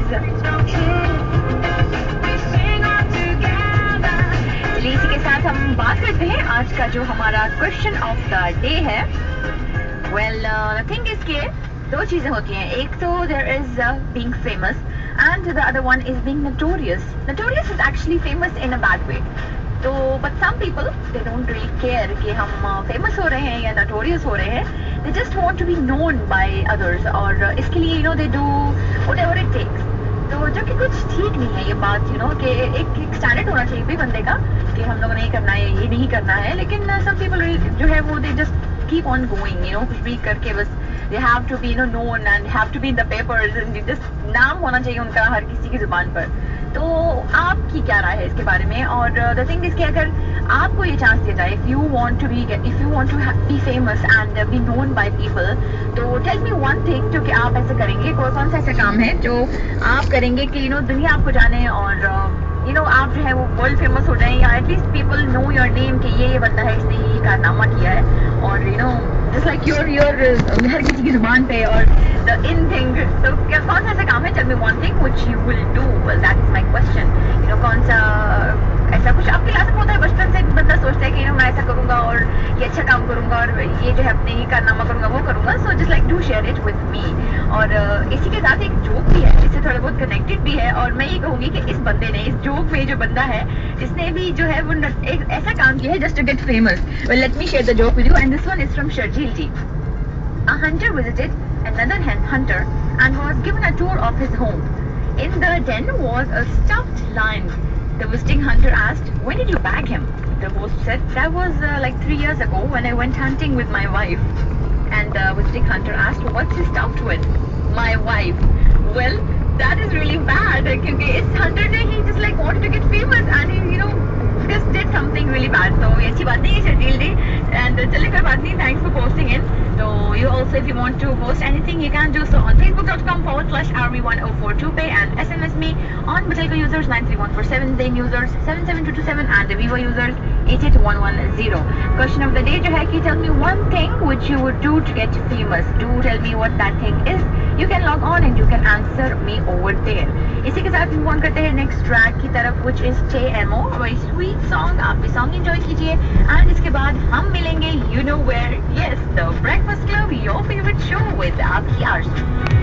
चलिए इसी के साथ हम बात करते हैं आज का जो हमारा क्वेश्चन ऑफ द डे है। वेल द थिंग इज के दो चीजें होती हैं, एक तो there is being famous and the other one is being notorious. Notorious is actually famous in a bad way, तो but some people they don't really care कि हम फेमस हो रहे हैं या नोटोरियस हो रहे हैं। They just want to be known by others और इसके लिए they do whatever it takes. तो जो कि कुछ ठीक नहीं है ये बात, कि एक स्टैंडर्ड होना चाहिए भी बंदे का कि हम लोगों ने ये करना है, ये नहीं करना है। लेकिन सम पीपल जो है वो they just keep on going, कुछ भी करके बस they have to be known and have to be in the papers and just नाम होना चाहिए उनका हर किसी की जुबान पर। तो आपकी क्या राय है इसके बारे में? और द थिंग इज कि अगर आपको ये चांस दिया जाए, if you want to be famous and be known by people, तो टेल मी वन थिंग जो कि आप ऐसे करेंगे। कौन सा ऐसा काम है जो आप करेंगे कि दुनिया आपको जाने और आप जो है वो वर्ल्ड फेमस हो जाए, या at least people know your name कि ये बंदा है, इसने ये कारनामा किया है, और जस्ट लाइक योर हर किसी की जुबान पे, और द इन थिंग। तो क्या कौन सा ऐसा काम है? Tell me one thing which you will do. Well that is my question. कौन सा ऐसा कुछ आपके लाइफ में होता है? बचपन से बंदा सोचता है कि मैं ऐसा करूंगा और ये अच्छा काम करूंगा और ये जो है अपने ये कारनामा करूंगा, वो करूंगा। So just like do share it with me. और इसी के साथ एक जोक भी है, इससे थोड़ा बहुत कनेक्टेड भी है, और मैं ये कहूंगी कि इस बंदे ने, इस जोक में जो बंदा है, इसने भी जो है वो एक ऐसा काम किया है just to get famous. Well let me share the joke with you and this one is from Sharjeel ji. A hunter visited another hunter and was given a tour of his home. In the den was a stuffed lion. The visiting hunter asked, "When did you bag him?" The host said, "That was like 3 years ago when I went hunting with my wife." And the visiting hunter asked, "What's he stuffed with?" "My wife." Well, that is really bad because this hunter he just like wanted to get famous and he just did something really bad. So ये अच्छी बात नहीं है शर्जील जी, and चलिए कोई बात नहीं, thanks for posting in. So you also, if you want to post anything, you can do so on facebook.com/rv1042 पे and SMS me on Batelco users 93147, Zain users 77227 and the Vivo users 88110. Question of the day जो है कि tell me one thing which you would do to get famous. Do tell me what that thing is. You can log on and you can answer me over there. इसी के साथ move on करते हैं next track की तरफ, which is TMO, very sweet song. आप भी song enjoy कीजिए एंड इसके बाद हम मिलेंगे you know where, yes, the Breakfast Club, your favorite show with आपकी आरज़ू।